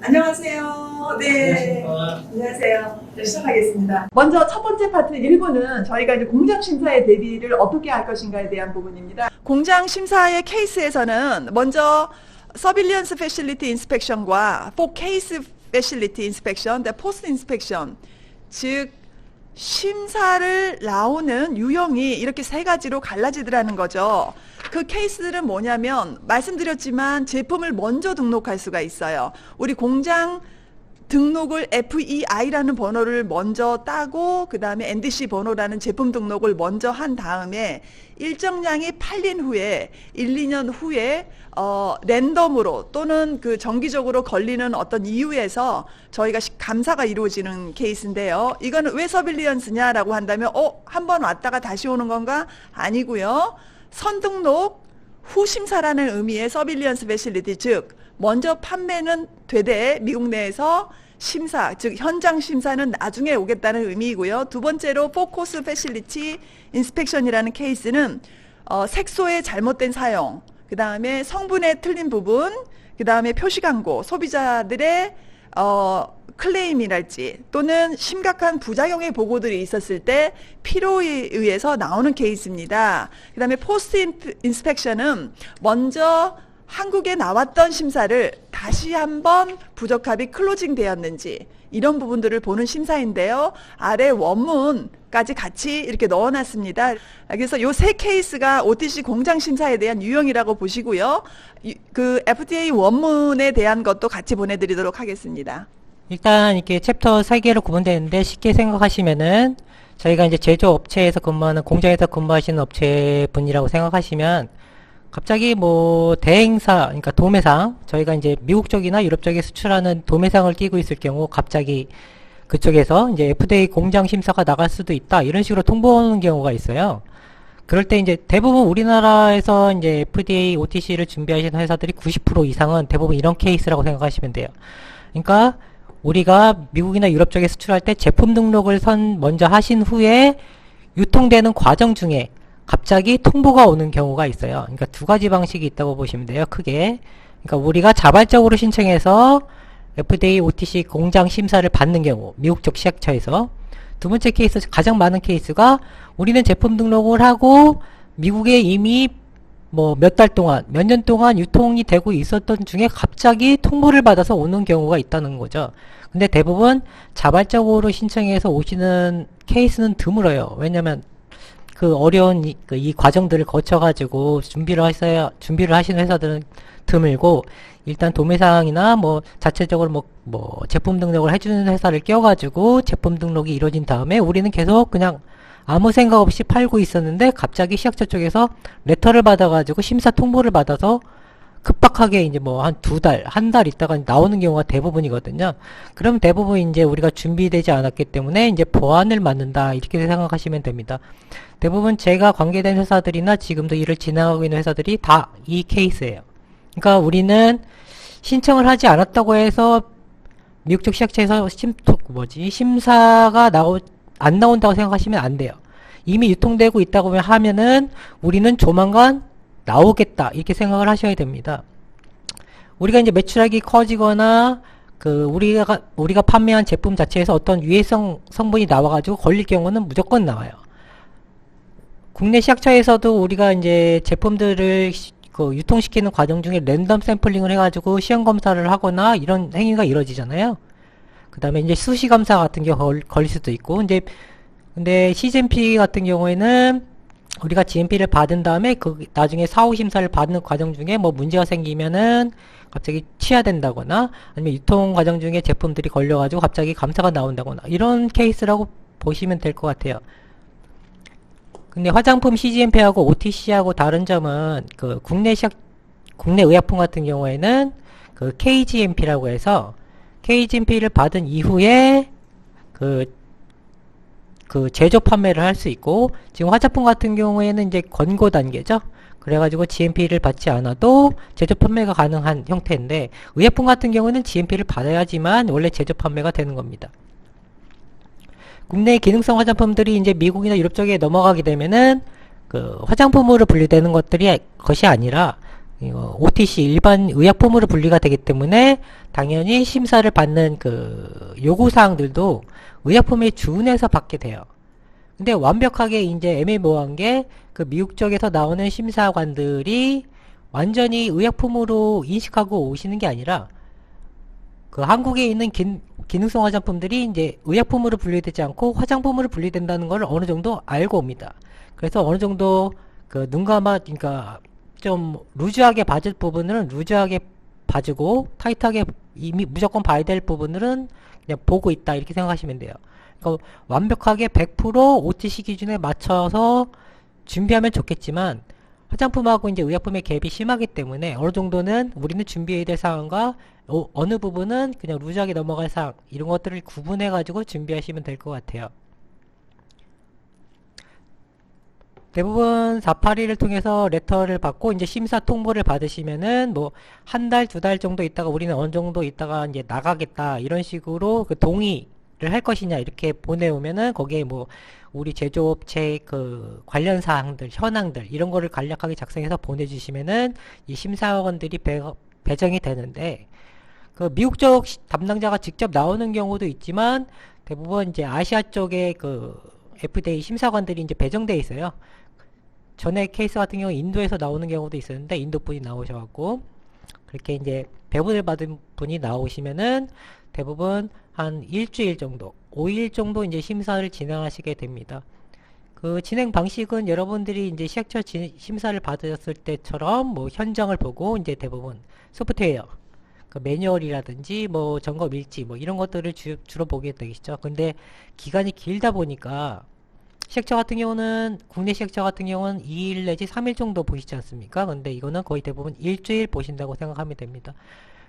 안녕하세요. 네. 안녕하십니까. 안녕하세요. 네, 시작하겠습니다. 먼저 첫 번째 파트 1부는 저희가 이제 공장 심사의 대비를 어떻게 할 것인가에 대한 부분입니다. 공장 심사의 케이스에서는 먼저 서빌리언스 패실리티 인스펙션과 포 케이스 패실리티 인스펙션, 포스트 인스펙션, 즉 심사를 나오는 유형이 이렇게 세 가지로 갈라지더라는 거죠. 그 케이스들은 뭐냐면 말씀드렸지만 제품을 먼저 등록할 수가 있어요. 우리 공장 등록을 FEI라는 번호를 먼저 따고 그 다음에 NDC 번호라는 제품 등록을 먼저 한 다음에 일정량이 팔린 후에 1, 2년 후에 랜덤으로 또는 그 정기적으로 걸리는 어떤 이유에서 저희가 감사가 이루어지는 케이스인데요. 이거는 왜 서빌리언스냐라고 한다면 한 번 왔다가 다시 오는 건가? 아니고요. 선등록 후 심사라는 의미의 서빌리언스 패실리티, 즉 먼저 판매는 되되 미국 내에서 심사, 즉 현장 심사는 나중에 오겠다는 의미이고요. 두 번째로 포코스 패실리티 인스펙션이라는 케이스는 색소의 잘못된 사용, 그 다음에 성분의 틀린 부분, 그 다음에 표시 광고, 소비자들의 클레임이랄지 또는 심각한 부작용의 보고들이 있었을 때 필요에 의해서 나오는 케이스입니다. 그 다음에 포스트 인스펙션은 먼저 한국에 나왔던 심사를 다시 한번 부적합이 클로징 되었는지 이런 부분들을 보는 심사인데요. 아래 원문까지 같이 이렇게 넣어놨습니다. 그래서 요 세 케이스가 OTC 공장 심사에 대한 유형이라고 보시고요. 그 FDA 원문에 대한 것도 같이 보내드리도록 하겠습니다. 일단 이렇게 챕터 3개로 구분되는데 쉽게 생각하시면은 저희가 이제 제조업체에서 근무하는 공장에서 근무하시는 업체분이라고 생각하시면 갑자기 뭐 대행사, 그러니까 도매상, 저희가 이제 미국 쪽이나 유럽 쪽에 수출하는 도매상을 끼고 있을 경우 갑자기 그쪽에서 이제 FDA 공장 심사가 나갈 수도 있다, 이런 식으로 통보하는 경우가 있어요. 그럴 때 이제 대부분 우리나라에서 이제 FDA, OTC를 준비하시는 회사들이 90% 이상은 대부분 이런 케이스라고 생각하시면 돼요. 그러니까 우리가 미국이나 유럽 쪽에 수출할 때 제품 등록을 먼저 하신 후에 유통되는 과정 중에 갑자기 통보가 오는 경우가 있어요. 그러니까 두 가지 방식이 있다고 보시면 돼요, 크게. 그러니까 우리가 자발적으로 신청해서 FDA, OTC 공장 심사를 받는 경우, 미국 쪽 시약처에서. 두 번째 케이스, 가장 많은 케이스가 우리는 제품 등록을 하고 미국에 이미 뭐 몇 달 동안, 몇 년 동안 유통이 되고 있었던 중에 갑자기 통보를 받아서 오는 경우가 있다는 거죠. 근데 대부분 자발적으로 신청해서 오시는 케이스는 드물어요. 왜냐면 그 어려운 이 과정들을 거쳐가지고 준비를 하시는 회사들은 드물고, 일단 도매상이나 뭐 자체적으로 뭐 제품 등록을 해주는 회사를 껴가지고 제품 등록이 이루어진 다음에 우리는 계속 그냥 아무 생각 없이 팔고 있었는데 갑자기 시약처 쪽에서 레터를 받아가지고 심사 통보를 받아서 급박하게 이제 뭐 한 한 달 있다가 나오는 경우가 대부분이거든요. 그럼 대부분 이제 우리가 준비되지 않았기 때문에 이제 보안을 맡는다, 이렇게 생각하시면 됩니다. 대부분 제가 관계된 회사들이나 지금도 일을 진행하고 있는 회사들이 다 이 케이스예요. 그러니까 우리는 신청을 하지 않았다고 해서 미국 쪽 시약처에서 심사가 안 나온다고 생각하시면 안 돼요. 이미 유통되고 있다고 하면은 우리는 조만간 나오겠다, 이렇게 생각을 하셔야 됩니다. 우리가 이제 매출액이 커지거나 우리가 판매한 제품 자체에서 어떤 유해성 성분이 나와가지고 걸릴 경우는 무조건 나와요. 국내 시약처에서도 우리가 이제 제품들을 유통시키는 과정 중에 랜덤 샘플링을 해가지고 시험 검사를 하거나 이런 행위가 이루어지잖아요. 그 다음에 이제 수시 검사 같은 경우 걸릴 수도 있고, 근데 CGMP 같은 경우에는 우리가 GMP를 받은 다음에 나중에 사후 심사를 받는 과정 중에 뭐 문제가 생기면은 갑자기 취하된다거나, 아니면 유통 과정 중에 제품들이 걸려가지고 갑자기 감사가 나온다거나, 이런 케이스라고 보시면 될 것 같아요. 근데 화장품 CGMP하고 OTC하고 다른 점은 국내 의약품 같은 경우에는 KGMP라고 해서 KGMP를 받은 이후에 제조 판매를 할 수 있고, 지금 화장품 같은 경우에는 이제 권고 단계죠. 그래가지고 GMP를 받지 않아도 제조 판매가 가능한 형태인데, 의약품 같은 경우는 GMP를 받아야지만 원래 제조 판매가 되는 겁니다. 국내 기능성 화장품들이 이제 미국이나 유럽 쪽에 넘어가게 되면은 화장품으로 분류되는 것이 아니라 OTC 일반 의약품으로 분리가 되기 때문에 당연히 심사를 받는 그 요구사항들도 의약품에 준해서 받게 돼요. 근데 완벽하게 이제 애매모호한 게 그 미국 쪽에서 나오는 심사관들이 완전히 의약품으로 인식하고 오시는 게 아니라 그 한국에 있는 기능성 화장품들이 이제 의약품으로 분류되지 않고 화장품으로 분류된다는 걸 어느 정도 알고 옵니다. 그래서 어느 정도 그 눈 감아, 그러니까 좀 루즈하게 봐줄 부분은 루즈하게 봐주고 타이트하게 이미 무조건 봐야 될 부분들은 그냥 보고 있다 이렇게 생각하시면 돼요. 그러니까 완벽하게 100% OTC 기준에 맞춰서 준비하면 좋겠지만 화장품하고 이제 의약품의 갭이 심하기 때문에 어느 정도는 우리는 준비해야 될 사항과 어느 부분은 그냥 루즈하게 넘어갈 사항 이런 것들을 구분해 가지고 준비하시면 될 것 같아요. 대부분 482를 통해서 레터를 받고 이제 심사 통보를 받으시면은 뭐 한 달, 두 달 정도 있다가 우리는 어느 정도 있다가 이제 나가겠다 이런 식으로 그 동의를 할 것이냐 이렇게 보내오면은 거기에 뭐 우리 제조업체 그 관련 사항들, 현황들 이런 거를 간략하게 작성해서 보내주시면은 이 심사원들이 배정이 되는데 그 미국 쪽 담당자가 직접 나오는 경우도 있지만 대부분 이제 아시아 쪽에 그 FDA 심사관들이 이제 배정돼 있어요. 전에 케이스 같은 경우 인도에서 나오는 경우도 있었는데 인도 분이 나오셔갖고 그렇게 이제 배분을 받은 분이 나오시면은 대부분 한 일주일 정도, 5일 정도 이제 심사를 진행하시게 됩니다. 그 진행 방식은 여러분들이 이제 시약처 심사를 받으셨을 때처럼 뭐 현장을 보고 이제 대부분 소프트웨어, 그 매뉴얼이라든지 뭐 점검 일지 뭐 이런 것들을 주로 보게 되겠죠. 근데 기간이 길다 보니까 시약처 같은 경우는 국내 시약처 같은 경우는 2일 내지 3일 정도 보시지 않습니까? 근데 이거는 거의 대부분 일주일 보신다고 생각하면 됩니다.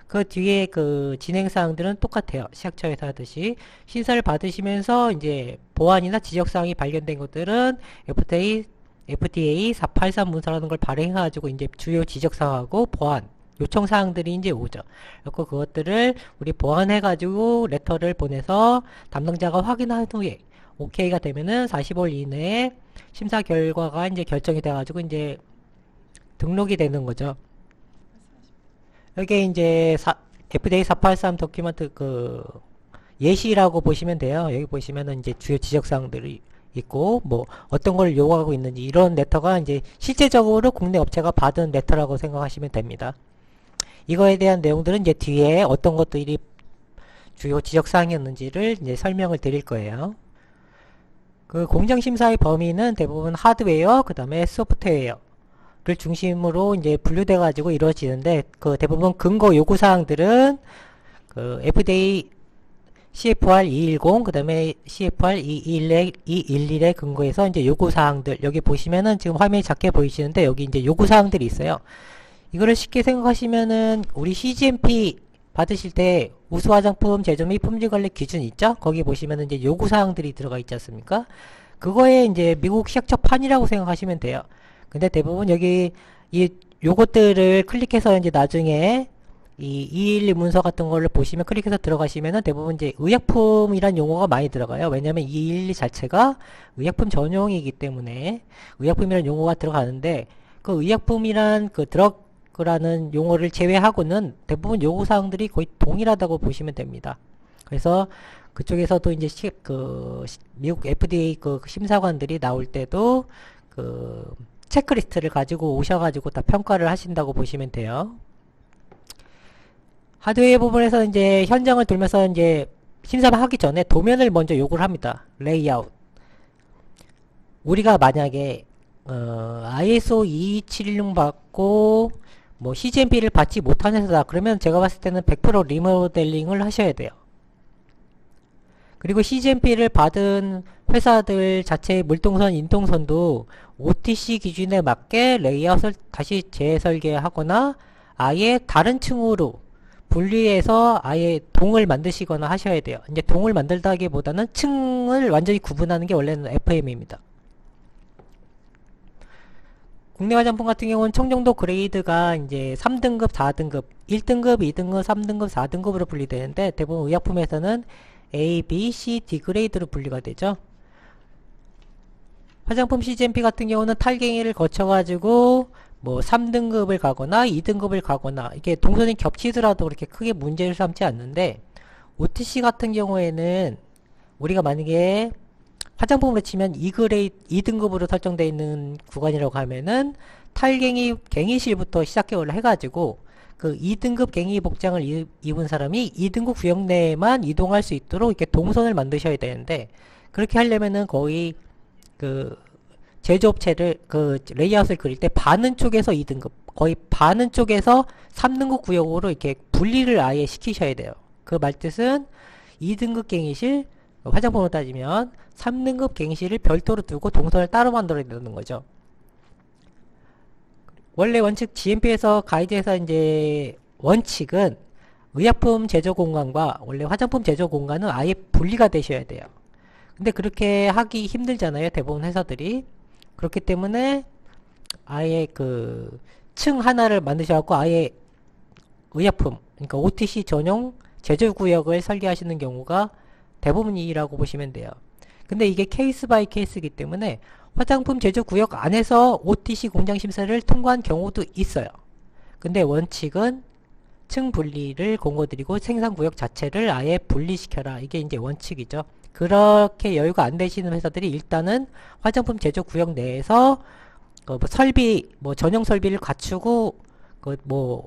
그 뒤에 그 진행사항들은 똑같아요. 시약처에서 하듯이 심사를 받으시면서 이제 보안이나 지적사항이 발견된 것들은 FDA 483 문서라는 걸 발행해가지고 이제 주요 지적사항하고 보안 요청사항들이 이제 오죠. 그리고 그것들을 우리 보완해가지고 레터를 보내서 담당자가 확인한 후에 오케이가 되면은 45일 이내에 심사 결과가 이제 결정이 돼가지고 이제 등록이 되는 거죠. 여기 이제 FDA 483 도큐먼트 그 예시라고 보시면 돼요. 여기 보시면은 이제 주요 지적사항들이 있고 뭐 어떤 걸 요구하고 있는지 이런 레터가 이제 실제적으로 국내 업체가 받은 레터라고 생각하시면 됩니다. 이거에 대한 내용들은 이제 뒤에 어떤 것들이 주요 지적사항이었는지를 이제 설명을 드릴 거예요. 그 공정심사의 범위는 대부분 하드웨어, 그 다음에 소프트웨어를 중심으로 이제 분류돼 가지고 이루어지는데 그 대부분 근거 요구사항들은 그 FDA CFR 210, 그 다음에 CFR 211에 근거해서 이제 요구사항들, 여기 보시면은 지금 화면이 작게 보이시는데 여기 이제 요구사항들이 있어요. 이거를 쉽게 생각하시면은 우리 CGMP 받으실 때 우수 화장품 제조 및 품질 관리 기준 있죠? 거기 보시면은 이제 요구사항들이 들어가 있지 않습니까? 그거에 이제 미국 시약처판이라고 생각하시면 돼요. 근데 대부분 여기 요것들을 클릭해서 이제 나중에 이 212 문서 같은 거를 보시면 클릭해서 들어가시면은 대부분 이제 의약품이란 용어가 많이 들어가요. 왜냐면 212 자체가 의약품 전용이기 때문에 의약품이란 용어가 들어가는데 그 의약품이란 그 드럭이라는 용어를 제외하고는 대부분 요구사항들이 거의 동일하다고 보시면 됩니다. 그래서 그쪽에서도 이제 미국 FDA 그 심사관들이 나올 때도 그 체크리스트를 가지고 오셔가지고 다 평가를 하신다고 보시면 돼요. 하드웨어 부분에서 이제 현장을 돌면서 이제 심사를 하기 전에 도면을 먼저 요구를 합니다. 레이아웃. 우리가 만약에 ISO 22716 받고 뭐 CGMP를 받지 못한 회사다. 그러면 제가 봤을 때는 100% 리모델링을 하셔야 돼요. 그리고 CGMP를 받은 회사들 자체의 물동선, 인동선도 OTC 기준에 맞게 레이아웃을 다시 재설계하거나 아예 다른 층으로 분리해서 아예 동을 만드시거나 하셔야 돼요. 이제 동을 만들다기보다는 층을 완전히 구분하는 게 원래는 FM입니다. 국내 화장품 같은 경우는 청정도 그레이드가 이제 3등급, 4등급, 1등급, 2등급, 3등급, 4등급으로 분리되는데 대부분 의약품에서는 A, B, C, D 그레이드로 분리가 되죠. 화장품 CGMP 같은 경우는 탈갱이를 거쳐가지고 뭐 3등급을 가거나 2등급을 가거나 이게 동선이 겹치더라도 그렇게 크게 문제를 삼지 않는데 OTC 같은 경우에는 우리가 만약에 화장품으로 치면 2등급으로 설정되어 있는 구간이라고 하면은 갱이실부터 시작을 해가지고 그 2등급 갱이 복장을 입은 사람이 2등급 구역 내에만 이동할 수 있도록 이렇게 동선을 만드셔야 되는데 그렇게 하려면은 거의 그 제조업체를 그 레이아웃을 그릴 때 반은 쪽에서 2등급 거의 반은 쪽에서 3등급 구역으로 이렇게 분리를 아예 시키셔야 돼요. 그 말뜻은 2등급 갱이실 화장품으로 따지면 3등급 갱이실을 별도로 두고 동선을 따로 만들어야 되는 거죠. 원래 원칙 GMP에서 가이드에서 이제 원칙은 의약품 제조 공간과 원래 화장품 제조 공간은 아예 분리가 되셔야 돼요. 근데 그렇게 하기 힘들잖아요. 대부분 회사들이. 그렇기 때문에 아예 그 층 하나를 만드셔갖고 아예 의약품, 그러니까 OTC 전용 제조 구역을 설계하시는 경우가 대부분이라고 보시면 돼요. 근데 이게 케이스 바이 케이스이기 때문에 화장품 제조 구역 안에서 OTC 공장 심사를 통과한 경우도 있어요. 근데 원칙은 층 분리를 공고드리고 생산 구역 자체를 아예 분리시켜라. 이게 이제 원칙이죠. 그렇게 여유가 안 되시는 회사들이 일단은 화장품 제조 구역 내에서 뭐 설비, 뭐 전용 설비를 갖추고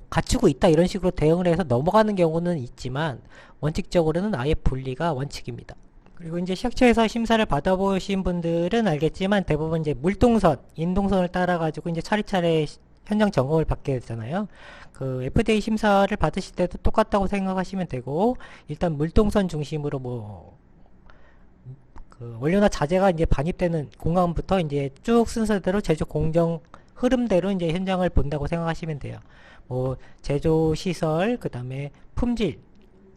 갖추고 있다 이런 식으로 대응을 해서 넘어가는 경우는 있지만 원칙적으로는 아예 분리가 원칙입니다. 그리고 이제 시약처에서 심사를 받아보신 분들은 알겠지만 대부분 이제 물동선, 인동선을 따라가지고 이제 차례차례 현장 점검을 받게 되잖아요. 그 FDA 심사를 받으실 때도 똑같다고 생각하시면 되고 일단 물동선 중심으로 그 원료나 자재가 이제 반입되는 공간부터 이제 쭉 순서대로 제조 공정 흐름대로 이제 현장을 본다고 생각하시면 돼요. 뭐 제조 시설, 그 다음에 품질,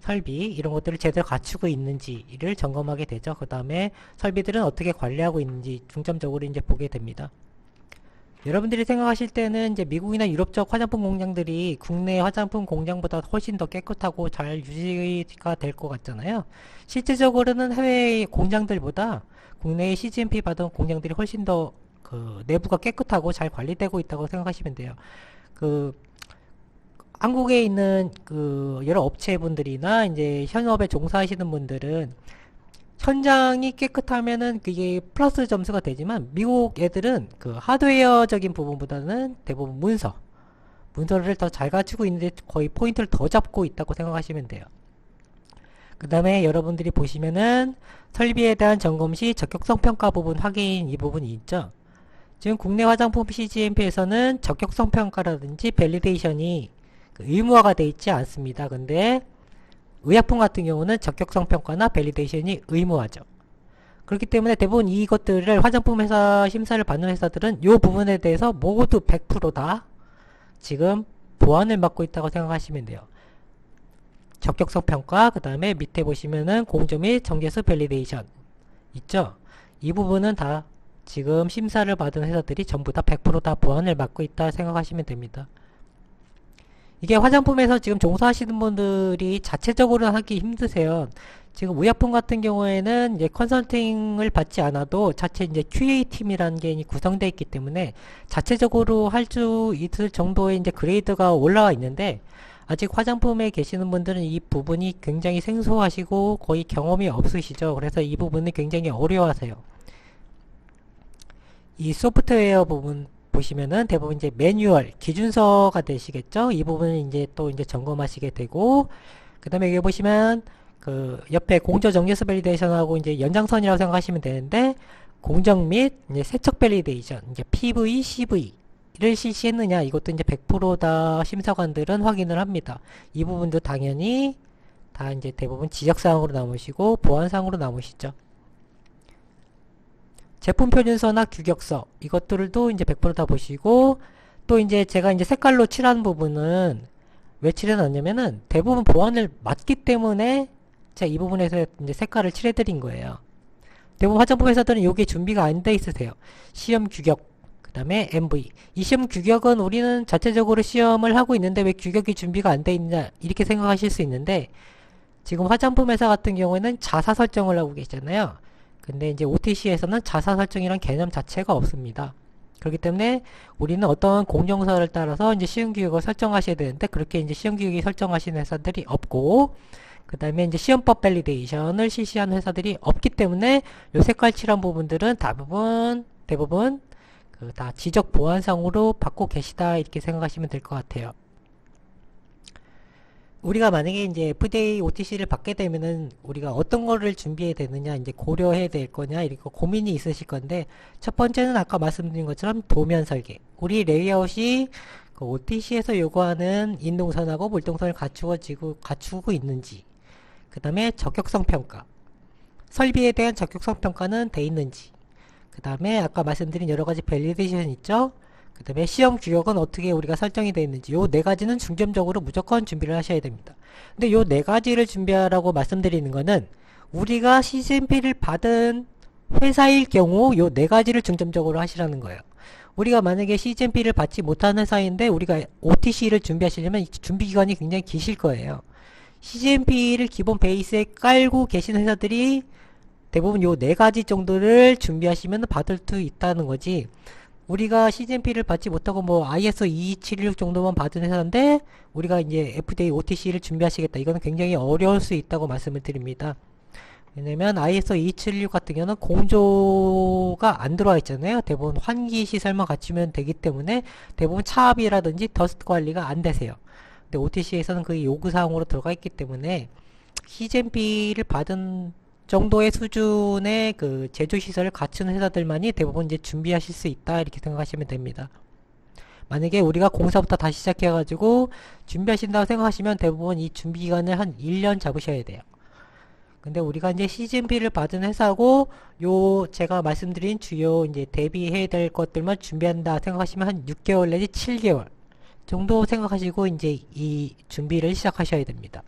설비 이런 것들을 제대로 갖추고 있는지를 점검하게 되죠. 그 다음에 설비들은 어떻게 관리하고 있는지 중점적으로 이제 보게 됩니다. 여러분들이 생각하실 때는 이제 미국이나 유럽 쪽 화장품 공장들이 국내 화장품 공장보다 훨씬 더 깨끗하고 잘 유지가 될 것 같잖아요. 실제적으로는 해외 공장들보다 국내의 CGMP 받은 공장들이 훨씬 더 그 내부가 깨끗하고 잘 관리되고 있다고 생각하시면 돼요. 그 한국에 있는 그 여러 업체분들이나 이제 현업에 종사하시는 분들은 현장이 깨끗하면은 그게 플러스 점수가 되지만 미국 애들은 그 하드웨어적인 부분보다는 대부분 문서를 더 잘 갖추고 있는데 거의 포인트를 더 잡고 있다고 생각하시면 돼요. 그 다음에 여러분들이 보시면은 설비에 대한 점검 시 적격성 평가 부분 확인 이 부분이 있죠. 지금 국내 화장품 CGMP에서는 적격성 평가라든지 밸리데이션이 의무화가 되어 있지 않습니다. 근데 의약품 같은 경우는 적격성 평가나 밸리데이션이 의무화죠. 그렇기 때문에 대부분 이것들을 화장품 회사 심사를 받는 회사들은 이 부분에 대해서 모두 100% 다 지금 보완을 맡고 있다고 생각하시면 돼요. 적격성 평가, 그 다음에 밑에 보시면은 공조 및 정제수 밸리데이션 있죠? 이 부분은 다 지금 심사를 받은 회사들이 전부 다 100% 다 보완을 맡고 있다 생각하시면 됩니다. 이게 화장품에서 지금 종사하시는 분들이 자체적으로는 하기 힘드세요. 지금 의약품 같은 경우에는 이제 컨설팅을 받지 않아도 자체 이제 QA팀이라는 게 구성되어 있기 때문에 자체적으로 할 수 있을 정도의 이제 그레이드가 올라와 있는데 아직 화장품에 계시는 분들은 이 부분이 굉장히 생소하시고 거의 경험이 없으시죠. 그래서 이 부분을 굉장히 어려워하세요. 이 소프트웨어 부분 보시면은 대부분 이제 매뉴얼, 기준서가 되시겠죠? 이 부분은 이제 또 이제 점검하시게 되고, 그 다음에 여기 보시면 그 옆에 공조 정제수 밸리데이션하고 이제 연장선이라고 생각하시면 되는데, 공정 및 이제 세척 밸리데이션, 이제 PV, CV를 실시했느냐, 이것도 이제 100%다 심사관들은 확인을 합니다. 이 부분도 당연히 다 이제 대부분 지적사항으로 남으시고, 보안사항으로 남으시죠. 제품 표준서나 규격서 이것들도 이제 100% 다 보시고 또 이제 제가 이제 색깔로 칠하는 부분은 왜 칠해놨냐면은 대부분 보안을 맞기 때문에 제가 이 부분에서 이제 색깔을 칠해드린 거예요. 대부분 화장품 회사들은 요게 준비가 안 돼 있으세요. 시험 규격 그 다음에 MV 이 시험 규격은 우리는 자체적으로 시험을 하고 있는데 왜 규격이 준비가 안 돼 있냐 이렇게 생각하실 수 있는데 지금 화장품 회사 같은 경우에는 자사 설정을 하고 계시잖아요. 근데 이제 OTC에서는 자사 설정이란 개념 자체가 없습니다. 그렇기 때문에 우리는 어떤 공정서를 따라서 이제 시험 규격을 설정하셔야 되는데 그렇게 이제 시험 규격이 설정하시는 회사들이 없고 그 다음에 이제 시험법 밸리데이션을 실시하는 회사들이 없기 때문에 요 색깔 칠한 부분들은 대부분 그 다 지적 보안상으로 받고 계시다 이렇게 생각하시면 될 것 같아요. 우리가 만약에 이제 FDA OTC를 받게 되면은 우리가 어떤 거를 준비해야 되느냐 이제 고려해야 될 거냐 이렇게 고민이 있으실 건데 첫 번째는 아까 말씀드린 것처럼 도면 설계. 우리 레이아웃이 그 OTC에서 요구하는 인동선하고 물동선을 갖추고 있는지 그 다음에 적격성 평가 설비에 대한 적격성 평가는 돼 있는지 그 다음에 아까 말씀드린 여러가지 밸리데이션 있죠. 그 다음에 시험 규격은 어떻게 우리가 설정이 되어 있는지 요 네 가지는 중점적으로 무조건 준비를 하셔야 됩니다. 근데 요 네 가지를 준비하라고 말씀드리는 거는 우리가 CGMP를 받은 회사일 경우 요 네 가지를 중점적으로 하시라는 거예요. 우리가 만약에 CGMP를 받지 못한 회사인데 우리가 OTC를 준비하시려면 준비 기간이 굉장히 기실 거예요. CGMP를 기본 베이스에 깔고 계신 회사들이 대부분 요 네 가지 정도를 준비하시면 받을 수 있다는 거지. 우리가 CGMP를 받지 못하고 뭐 ISO 2276 정도만 받은 회사인데 우리가 이제 FDA OTC를 준비하시겠다. 이거는 굉장히 어려울 수 있다고 말씀을 드립니다. 왜냐면 ISO 2276 같은 경우는 공조가 안 들어와 있잖아요. 대부분 환기 시설만 갖추면 되기 때문에 대부분 차압이라든지 더스트 관리가 안 되세요. 근데 OTC에서는 그 요구사항으로 들어가 있기 때문에 CGMP를 받은 정도의 수준의 그 제조시설을 갖춘 회사들만이 대부분 이제 준비하실 수 있다 이렇게 생각하시면 됩니다. 만약에 우리가 공사부터 다시 시작해가지고 준비하신다고 생각하시면 대부분 이 준비 기간을 한 1년 잡으셔야 돼요. 근데 우리가 이제 CGMP를 받은 회사고 요 제가 말씀드린 주요 이제 대비해야 될 것들만 준비한다 생각하시면 한 6개월 내지 7개월 정도 생각하시고 이제 이 준비를 시작하셔야 됩니다.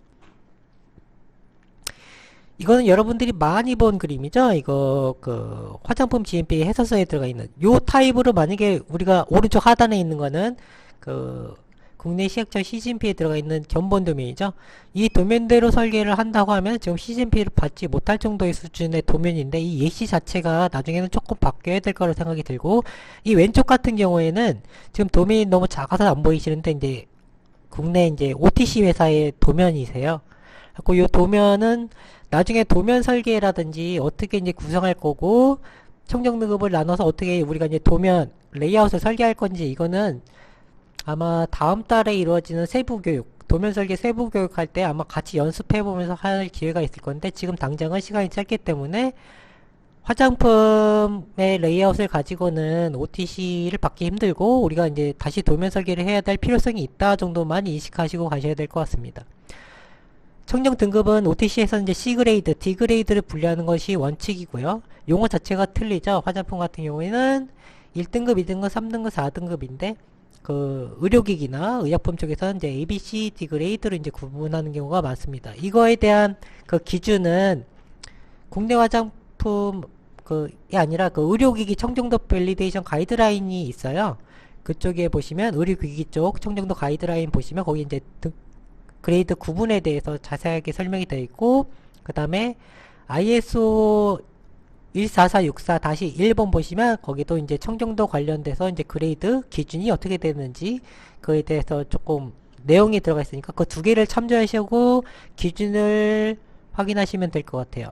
이거는 여러분들이 많이 본 그림이죠. 이거 그 화장품 GMP 해설서에 들어가 있는 요 타입으로 만약에 우리가 오른쪽 하단에 있는 거는 그 국내 시약처 CGMP에 들어가 있는 견본 도면이죠. 이 도면대로 설계를 한다고 하면 지금 CGMP를 받지 못할 정도의 수준의 도면인데 이 예시 자체가 나중에는 조금 바뀌어야 될 거라고 생각이 들고 이 왼쪽 같은 경우에는 지금 도면이 너무 작아서 안 보이시는데 이제 국내 이제 OTC 회사의 도면이세요. 그리고 이 도면은 나중에 도면 설계라든지 어떻게 이제 구성할 거고 청정 등급을 나눠서 어떻게 우리가 이제 도면 레이아웃을 설계할 건지 이거는 아마 다음 달에 이루어지는 세부 교육, 도면 설계 세부 교육 할 때 아마 같이 연습해 보면서 할 기회가 있을 건데 지금 당장은 시간이 짧기 때문에 화장품의 레이아웃을 가지고는 OTC를 받기 힘들고 우리가 이제 다시 도면 설계를 해야 될 필요성이 있다 정도만 인식하시고 가셔야 될 것 같습니다. 청정 등급은 OTC에서 이제 C그레이드, D그레이드를 분류하는 것이 원칙이고요. 용어 자체가 틀리죠. 화장품 같은 경우에는 1등급, 2등급, 3등급, 4등급인데 그 의료기기나 의약품 쪽에서는 이제 A, B, C, D 그레이드로 이제 구분하는 경우가 많습니다. 이거에 대한 그 기준은 국내 화장품 그게 아니라 그 의료기기 청정도 밸리데이션 가이드라인이 있어요. 그쪽에 보시면 의료기기 쪽 청정도 가이드라인 보시면 거기 이제 그레이드 구분에 대해서 자세하게 설명이 되어 있고 그 다음에 ISO 14464-1번 보시면 거기도 이제 청정도 관련돼서 이제 그레이드 기준이 어떻게 되는지 그에 대해서 조금 내용이 들어가 있으니까 그 두 개를 참조하시고 기준을 확인하시면 될 것 같아요.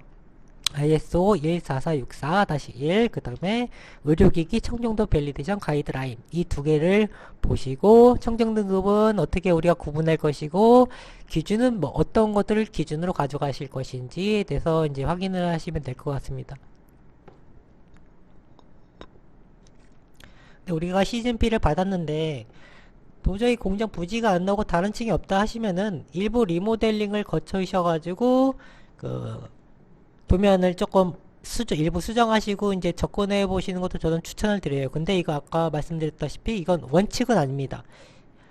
ISO 14464-1 그 다음에 의료기기 청정도 밸리데이션 가이드라인 이 두 개를 보시고 청정 등급은 어떻게 우리가 구분할 것이고 기준은 뭐 어떤 것들을 기준으로 가져가실 것인지에 대해서 이제 확인을 하시면 될 것 같습니다. 우리가 CGMP를 받았는데 도저히 공정 부지가 안 나오고 다른 층이 없다 하시면은 일부 리모델링을 거쳐셔가지고 그 도면을 조금 일부 수정하시고 이제 접근해 보시는 것도 저는 추천을 드려요. 근데 이거 아까 말씀드렸다시피 이건 원칙은 아닙니다.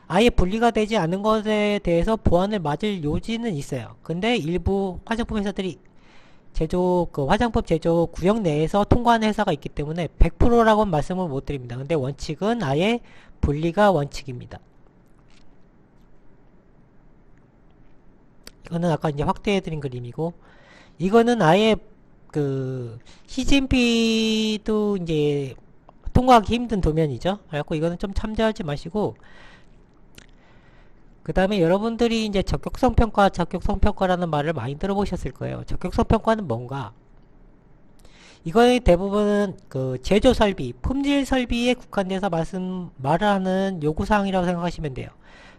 아예 분리가 되지 않은 것에 대해서 보안을 맞을 요지는 있어요. 근데 일부 화장품 회사들이 화장품 제조 구역 내에서 통과하는 회사가 있기 때문에 100%라고는 말씀을 못 드립니다. 근데 원칙은 아예 분리가 원칙입니다. 이거는 아까 이제 확대해드린 그림이고, 이거는 아예 CGMP도 이제 통과하기 힘든 도면이죠. 그래갖고 이거는 좀 참조하지 마시고, 그 다음에 여러분들이 이제 적격성 평가라는 말을 많이 들어보셨을 거예요. 적격성 평가는 뭔가? 이거의 대부분은 그 제조 설비, 품질 설비에 국한돼서 말을 하는 요구사항이라고 생각하시면 돼요.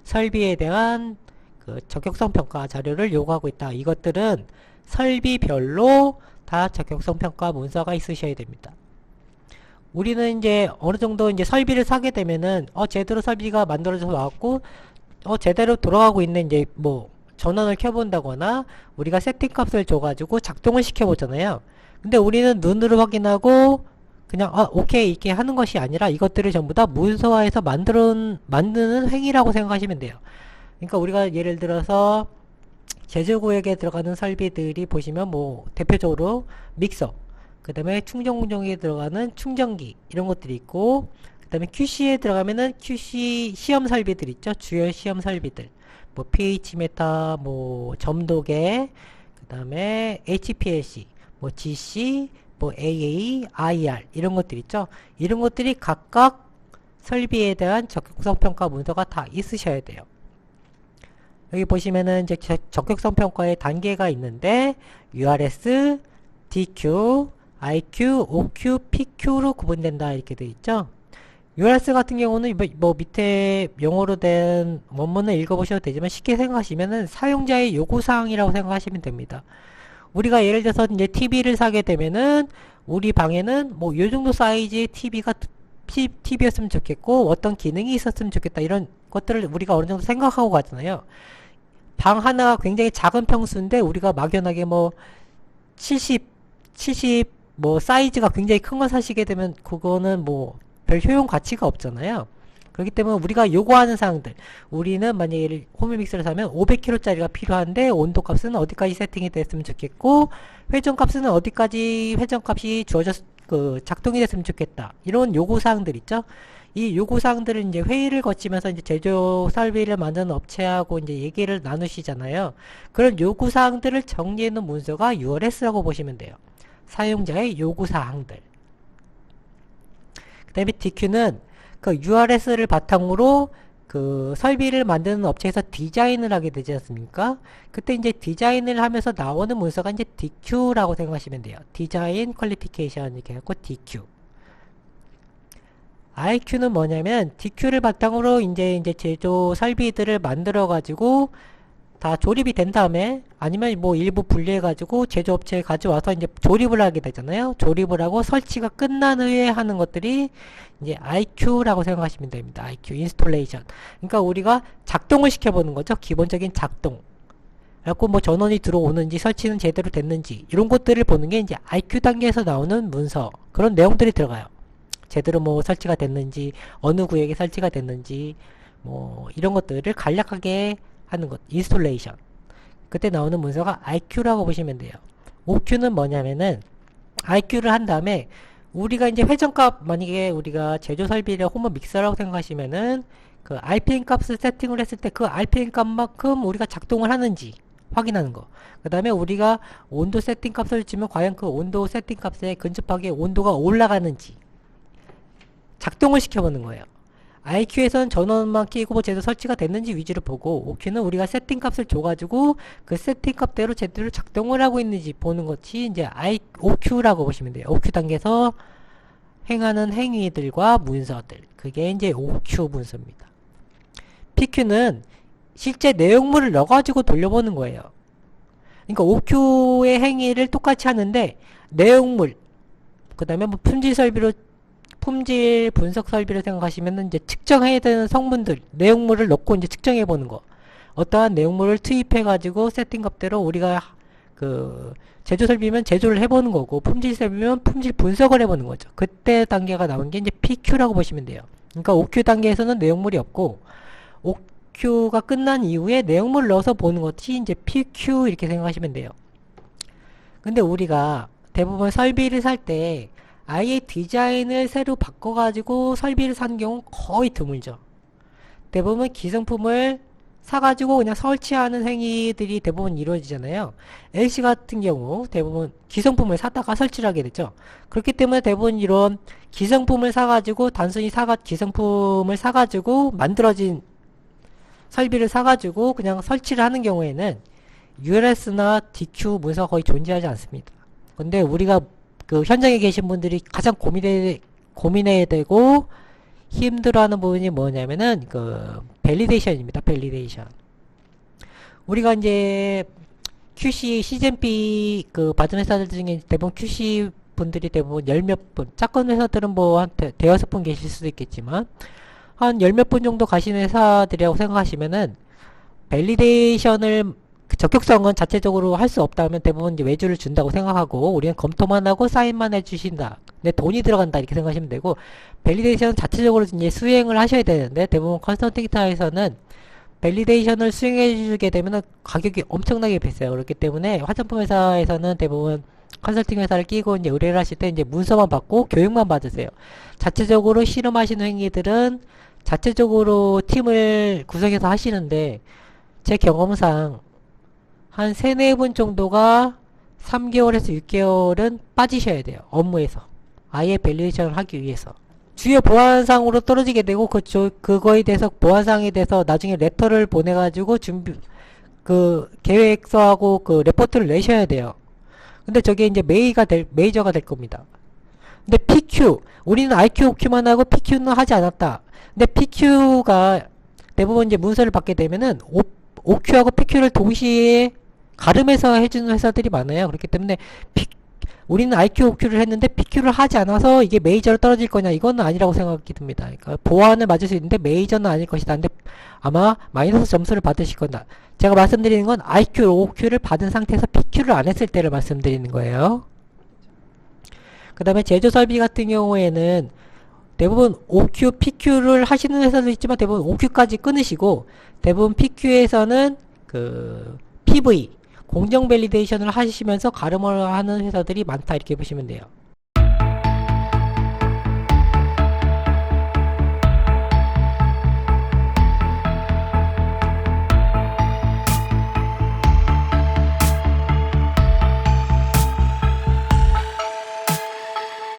설비에 대한 그 적격성 평가 자료를 요구하고 있다. 이것들은 설비별로 다 적격성 평가 문서가 있으셔야 됩니다. 우리는 이제 어느 정도 이제 설비를 사게 되면은 제대로 설비가 만들어져서 나왔고 제대로 돌아가고 있는 이제 뭐 전원을 켜본다거나 우리가 세팅값을 줘가지고 작동을 시켜보잖아요. 근데 우리는 눈으로 확인하고 그냥 오케이 이렇게 하는 것이 아니라 이것들을 전부 다 문서화해서 만드는 행위라고 생각하시면 돼요. 그러니까 우리가 예를 들어서 제조구역에 들어가는 설비들이 보시면 뭐 대표적으로 믹서, 그 다음에 충전 공정에 들어가는 충전기 이런 것들이 있고, 그 다음에 QC에 들어가면은 QC 시험 설비들 있죠. 주요 시험 설비들 뭐 pH메타, 뭐 점도계, 그 다음에 HPLC, 뭐 GC, 뭐 AA, IR 이런 것들 있죠. 이런 것들이 각각 설비에 대한 적격성 평가 문서가 다 있으셔야 돼요. 여기 보시면은 이제 적격성 평가의 단계가 있는데 URS, DQ, IQ, OQ, PQ로 구분된다 이렇게 되어 있죠. URS 같은 경우는 뭐 밑에 영어로 된 원문을 읽어보셔도 되지만 쉽게 생각하시면은 사용자의 요구사항이라고 생각하시면 됩니다. 우리가 예를 들어서 이제 TV를 사게 되면은 우리 방에는 뭐 요 정도 사이즈의 TV였으면 좋겠고 어떤 기능이 있었으면 좋겠다 이런 것들을 우리가 어느 정도 생각하고 가잖아요. 방 하나가 굉장히 작은 평수인데 우리가 막연하게 뭐 70 뭐 사이즈가 굉장히 큰 거 사시게 되면 그거는 뭐 별 효용 가치가 없잖아요. 그렇기 때문에 우리가 요구하는 사항들, 우리는 만약에 홈 믹서를 사면 500kg짜리가 필요한데 온도 값은 어디까지 세팅이 됐으면 좋겠고 회전 값은 어디까지 회전값이 작동이 됐으면 좋겠다. 이런 요구 사항들 있죠. 이 요구 사항들을 이제 회의를 거치면서 이제 제조 설비를 만드는 업체하고 이제 얘기를 나누시잖아요. 그런 요구 사항들을 정리해 놓은 문서가 URS라고 보시면 돼요. 사용자의 요구 사항들. 그 다음에 DQ는 그 URS를 바탕으로 그 설비를 만드는 업체에서 디자인을 하게 되지 않습니까? 그때 이제 디자인을 하면서 나오는 문서가 이제 DQ라고 생각하시면 돼요. 디자인 퀄리피케이션 이렇게 해갖고 DQ. IQ는 뭐냐면 DQ를 바탕으로 이제 제조 설비들을 만들어 가지고 다 조립이 된 다음에 아니면 뭐 일부 분리해 가지고 제조업체에 가져와서 이제 조립을 하게 되잖아요. 조립을 하고 설치가 끝난 후에 하는 것들이 이제 IQ라고 생각하시면 됩니다. IQ, 인스톨레이션. 그러니까 우리가 작동을 시켜보는 거죠. 기본적인 작동. 그래갖고 뭐 전원이 들어오는지 설치는 제대로 됐는지 이런 것들을 보는 게 이제 IQ 단계에서 나오는 문서, 그런 내용들이 들어가요. 제대로 뭐 설치가 됐는지, 어느 구역에 설치가 됐는지, 뭐 이런 것들을 간략하게 하는 것, 인스톨레이션. 그때 나오는 문서가 IQ라고 보시면 돼요. OQ는 뭐냐면은 IQ를 한 다음에 우리가 이제 회전값, 만약에 우리가 제조 설비를 홈 믹서라고 생각하시면은 그 RPM 값을 세팅을 했을 때 그 RPM 값만큼 우리가 작동을 하는지 확인하는 거. 그 다음에 우리가 온도 세팅 값을 주면 과연 그 온도 세팅 값에 근접하게 온도가 올라가는지 작동을 시켜보는 거예요. IQ에서는 전원만 끼고 뭐 제대로 설치가 됐는지 위주로 보고, OQ는 우리가 세팅 값을 줘가지고 그 세팅 값대로 제대로 작동을 하고 있는지 보는 것이 이제 OQ라고 보시면 돼요. OQ 단계에서 행하는 행위들과 문서들. 그게 이제 OQ 문서입니다. PQ는 실제 내용물을 넣어가지고 돌려보는 거예요. 그러니까 OQ의 행위를 똑같이 하는데 내용물, 그 다음에 뭐 품질 분석 설비를 생각하시면은 이제 측정해야 되는 성분들, 내용물을 넣고 이제 측정해 보는 거. 어떠한 내용물을 투입해 가지고 세팅값대로 우리가 그 제조 설비면 제조를 해보는 거고, 품질 설비면 품질 분석을 해보는 거죠. 그때 단계가 나온 게 이제 PQ라고 보시면 돼요. 그러니까 OQ 단계에서는 내용물이 없고, OQ가 끝난 이후에 내용물을 넣어서 보는 것이 이제 PQ 이렇게 생각하시면 돼요. 근데 우리가 대부분 설비를 살 때 아예 디자인을 새로 바꿔가지고 설비를 사는 경우는 거의 드물죠. 대부분 기성품을 사가지고 그냥 설치하는 행위들이 대부분 이루어지잖아요. LC 같은 경우 대부분 기성품을 사다가 설치를 하게 되죠. 그렇기 때문에 대부분 이런 기성품을 사가지고 단순히 기성품을 사가지고 만들어진 설비를 사가지고 그냥 설치를 하는 경우에는 ULS나 DQ 문서가 거의 존재하지 않습니다. 근데 우리가 그 현장에 계신 분들이 가장 고민해야 되고 힘들어하는 부분이 뭐냐면은 그 밸리데이션입니다. 밸리데이션. 우리가 이제 QC, CGMP 그 받은 회사들 중에 대부분 QC 분들이 대부분 열 몇 분, 작은 회사들은 뭐 한 대여섯 분 계실 수도 있겠지만 한 열 몇 분 정도 가시는 회사들이라고 생각하시면은 밸리데이션을 그 적격성은 자체적으로 할 수 없다면 대부분 이제 외주를 준다고 생각하고 우리는 검토만 하고 사인만 해주신다. 근데 돈이 들어간다 이렇게 생각하시면 되고 밸리데이션 자체적으로 이제 수행을 하셔야 되는데 대부분 컨설팅 타에서는 밸리데이션을 수행해 주게 되면 가격이 엄청나게 비싸요. 그렇기 때문에 화장품 회사에서는 대부분 컨설팅 회사를 끼고 이제 의뢰를 하실 때 이제 문서만 받고 교육만 받으세요. 자체적으로 실험하시는 행위들은 자체적으로 팀을 구성해서 하시는데 제 경험상 한 3, 4분 정도가 3개월에서 6개월은 빠지셔야 돼요. 업무에서. 아예 밸리데이션을 하기 위해서. 주요 보안상으로 떨어지게 되고 그거에 대해서 보안상에 대해서 나중에 레터를 보내가지고 계획서하고 그 레포트를 내셔야 돼요. 근데 저게 이제 메이저가 될 겁니다. 근데 PQ, 우리는 IQ, OQ만 하고 PQ는 하지 않았다. 근데 PQ가 대부분 이제 문서를 받게 되면은 OQ하고 PQ를 동시에 가름해서 해주는 회사들이 많아요. 그렇기 때문에 우리는 IQ, OQ를 했는데 PQ를 하지 않아서 이게 메이저로 떨어질 거냐 이거는 아니라고 생각이 듭니다. 그러니까 보안을 맞을 수 있는데 메이저는 아닐 것이다. 근데 아마 마이너스 점수를 받으실 거다. 제가 말씀드리는 건 IQ, OQ를 받은 상태에서 PQ를 안 했을 때를 말씀드리는 거예요. 그 다음에 제조 설비 같은 경우에는 대부분 OQ, PQ를 하시는 회사도 있지만 대부분 OQ까지 끊으시고 대부분 PQ에서는 그 PV 공정 밸리데이션을 하시면서 가름을 하는 회사들이 많다 이렇게 보시면 돼요.